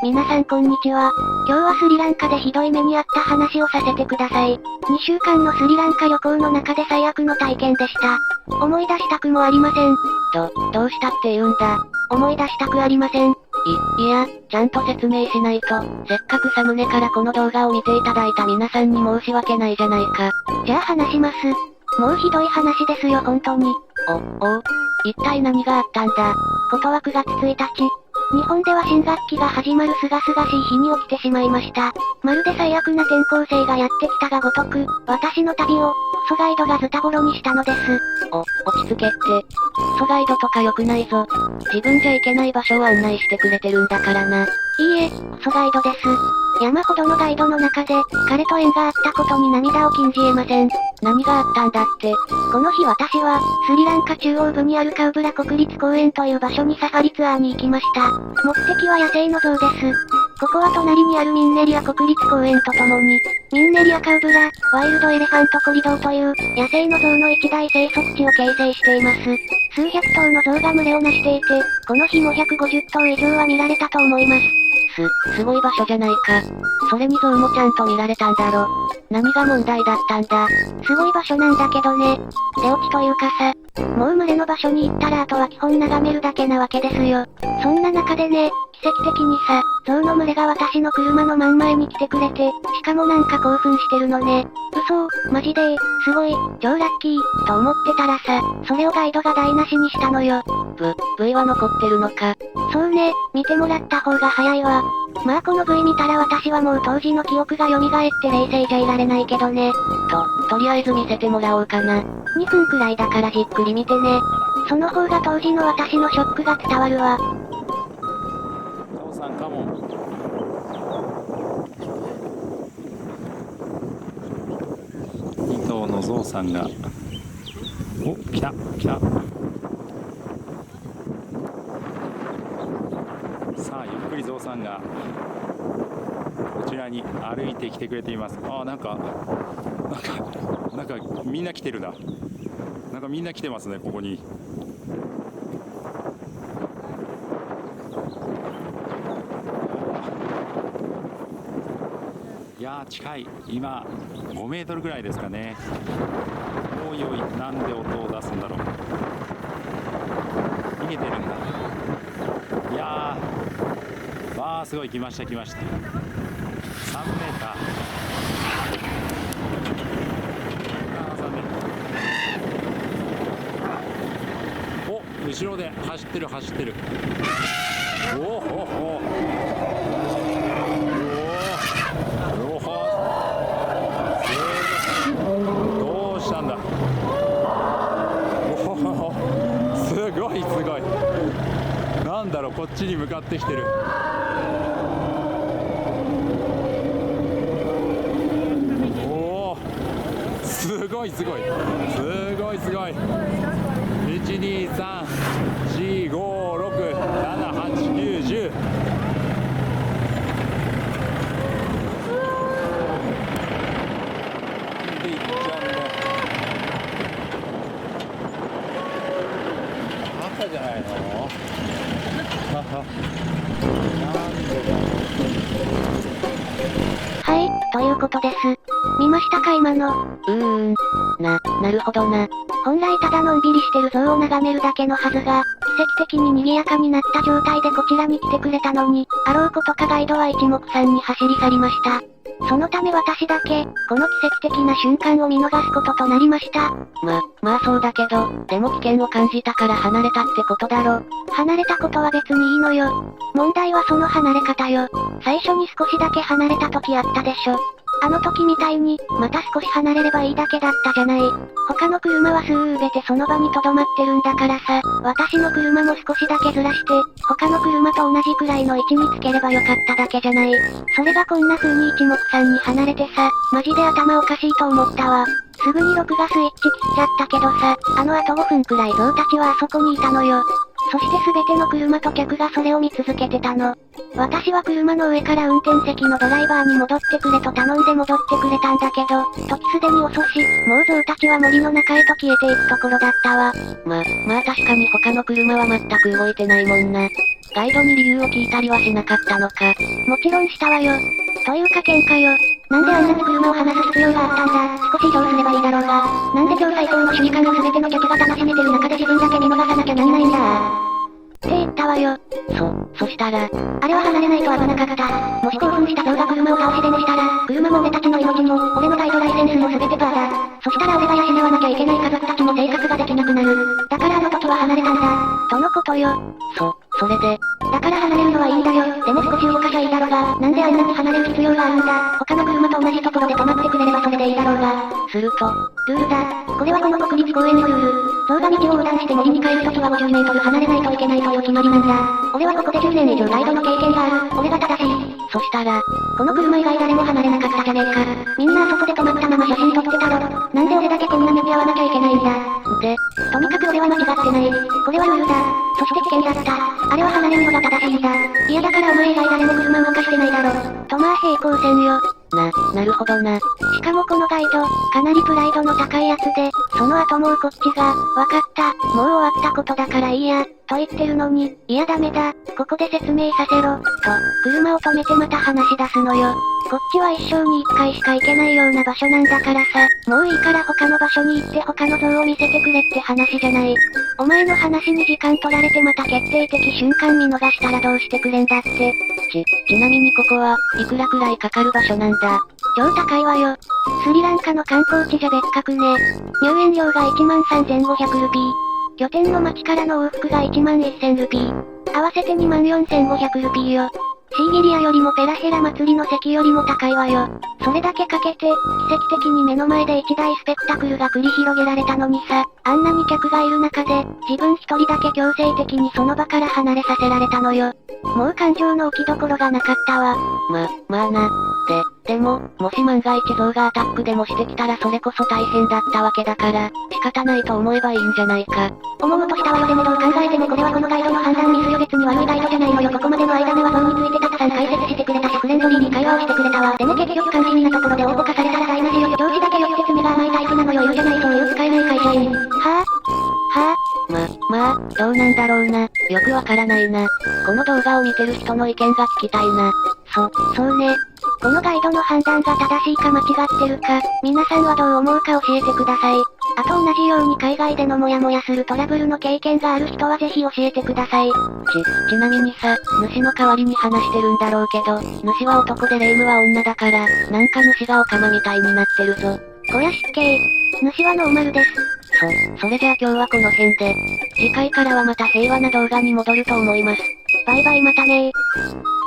皆さんこんにちは。今日はスリランカでひどい目にあった話をさせてください。2週間のスリランカ旅行の中で最悪の体験でした。思い出したくもありません。どうしたって言うんだ。思い出したくありません。いや、ちゃんと説明しないと、せっかくサムネからこの動画を見ていただいた皆さんに申し訳ないじゃないか。じゃあ話します。もうひどい話ですよ本当に。一体何があったんだ。ことは9月1日。日本では新学期が始まる清々しい日に起きてしまいました。まるで最悪な転校生がやってきたがごとく、私の旅を、クソガイドがズタボロにしたのです。落ち着けって。クソガイドとか良くないぞ。自分じゃ行けない場所を案内してくれてるんだからな。いいえ、クソガイドです。山ほどのガイドの中で、彼と縁があったことに涙を禁じ得ません。何があったんだって。この日私は、スリランカ中央部にあるカウブラ国立公園という場所にサファリツアーに行きました。目的は野生の象です。ここは隣にあるミンネリア国立公園とともに、ミンネリアカウブラ、ワイルドエレファントコリドーという、野生の象の一大生息地を形成しています。数百頭の象が群れをなしていて、この日も150頭以上は見られたと思います。すごい場所じゃないか。それに象もちゃんと見られたんだろ。何が問題だったんだ。すごい場所なんだけどね。出落ちというかさ、もう群れの場所に行ったらあとは基本眺めるだけなわけですよ。そんな中でね、奇跡的にさ、象の群れが私の車の真ん前に来てくれて、しかもなんか興奮してるのね。マジですごい、超ラッキー、と思ってたらさ、それをガイドが台無しにしたのよ。V は残ってるのか。そうね、見てもらった方が早いわ。まあこの V 見たら私はもう当時の記憶が蘇って冷静じゃいられないけどね。とりあえず見せてもらおうかな。2分くらいだからじっくり見てね。その方が当時の私のショックが伝わるわ。ゾウさんカモン。2頭のゾウさんが、来た。さあゆっくりゾウさんがこちらに歩いてきてくれています。なんかみんな来てるな。なんかみんな来てますね、ここに。いやー近い。今5メートルぐらいですかね。おいおい、なんで音を出すんだろう。逃げてるんだ。いやー、すごい来ました。3メーター。後ろで走ってる。どうしたんだ。すごい。なんだろう、こっちに向かってきてる。すごい。1、2、3、4、5、6、7、8、9、10。で、いっちゃうんだ。赤じゃないの？はい、ということです。見ましたか今の。なるほどな。本来ただのんびりしてる象を眺めるだけのはずが、奇跡的に賑やかになった状態でこちらに来てくれたのに、あろうことかガイドは一目散に走り去りました。そのため私だけ、この奇跡的な瞬間を見逃すこととなりました。まあそうだけど、でも危険を感じたから離れたってことだろ。離れたことは別にいいのよ。問題はその離れ方よ。最初に少しだけ離れた時あったでしょ。あの時みたいに、また少し離れればいいだけだったじゃない。他の車はすべてその場に留まってるんだからさ、私の車も少しだけずらして、他の車と同じくらいの位置につければよかっただけじゃない。それがこんな風に一目散に離れてさ、マジで頭おかしいと思ったわ。すぐに録画スイッチ切っちゃったけどさ、あの後5分くらい象たちはあそこにいたのよ。そして全ての車と客がそれを見続けてたの。私は車の上から運転席のドライバーに戻ってくれと頼んで戻ってくれたんだけど、時すでに遅し、もう象たちは森の中へと消えていくところだったわ。まあ確かに他の車は全く動いてないもんな。ガイドに理由を聞いたりはしなかったのか。もちろんしたわよ。というか喧嘩よ。なんであんなに車を離す必要があったんだ。少し移動すればいいだろうが。なんで今日最高の主義官の全ての客が楽しめてる中で自分だけ見逃さなきゃならないんだ。って言ったわよ。そしたら、あれは離れないと危なかった。もし興奮した象が車を倒しでもしたら、車も俺たちの命も、俺のガイドライセンスも全てパーだ。そしたら俺が養わなきゃいけない家族たちも生活ができなくなる。だからあの時は離れたんだ。とのことよ。それで、だから離れるのはいいんだよ。でも少し動かしゃいいだろうが、なんであんなに離れる必要があるんだ。他の車と同じところで止まってくれればそれでいいだろうが。すると、ルールだ。これはこの国立公園のルール。象が道を横断して森に帰るときは50メートル離れないといけないという決まりなんだ。俺はここで10年以上ガイドの経験がある。俺が正しい。そしたら、この車以外誰も離れなかったじゃねえか。みんなあそこで止まったまま写真撮ってたろ。なんで俺だけこんな目に遭わなきゃいけないんだ。で、とにかく俺は間違ってない。これはルールだ。そして危険だった。あれは離れるのが正しいんだ。嫌だからお前以外誰も車を動かしてないだろ。とまあ平行線よ。なるほどな。しかもこのガイド、かなりプライドの高いやつで、その後もうこっちが、わかった、もう終わったことだからいいや、と言ってるのに、いやダメだ、ここで説明させろ、と、車を止めてまた話し出すのよ。こっちは一生に一回しか行けないような場所なんだからさ、もういいから他の場所に行って他の像を見せてくれって話じゃない。お前の話に時間取られてまた決定的瞬間見逃したらどうしてくれんだって。ちなみにここは、いくらくらいかかる場所なんだ。超高いわよ。スリランカの観光地じゃ別格ね。入園料が13,500ルピー。拠点の町からの往復が11,000ルピー。合わせて24,500ルピーよ。シーギリアよりもペラヘラ祭りの席よりも高いわよ。それだけかけて、奇跡的に目の前で一大スペクタクルが繰り広げられたのにさ、あんなに客がいる中で、自分一人だけ強制的にその場から離れさせられたのよ。もう感情の置きどころがなかったわ。まあな。でも、もし万が一象がアタックでもしてきたらそれこそ大変だったわけだから、仕方ないと思えばいいんじゃないか。思うとしたわよ。でもどう考えてもこれはこのガイドの判断ミスよ。別に悪いガイドじゃないのよ。ここまでの間では像についてたくさん解説してくれたし、フレンドリーに会話をしてくれたわ。でも結局肝心なところで応募化されたら台無しよ。上司だけよって罪が甘いタイプなのよ。言うじゃない、そういう使えない会社員。はぁまあ、どうなんだろうな。よくわからないな。この動画を見てる人の意見が聞きたいな。そうね。このガイドの判断が正しいか間違ってるか、皆さんはどう思うか教えてください。あと同じように海外でのモヤモヤするトラブルの経験がある人はぜひ教えてください。ちなみにさ、主の代わりに話してるんだろうけど、主は男で霊夢は女だから、なんか主がオカマみたいになってるぞ。こりゃ失敬。主はノーマルです。それじゃあ今日はこの辺で。次回からはまた平和な動画に戻ると思います。バイバイまたねー。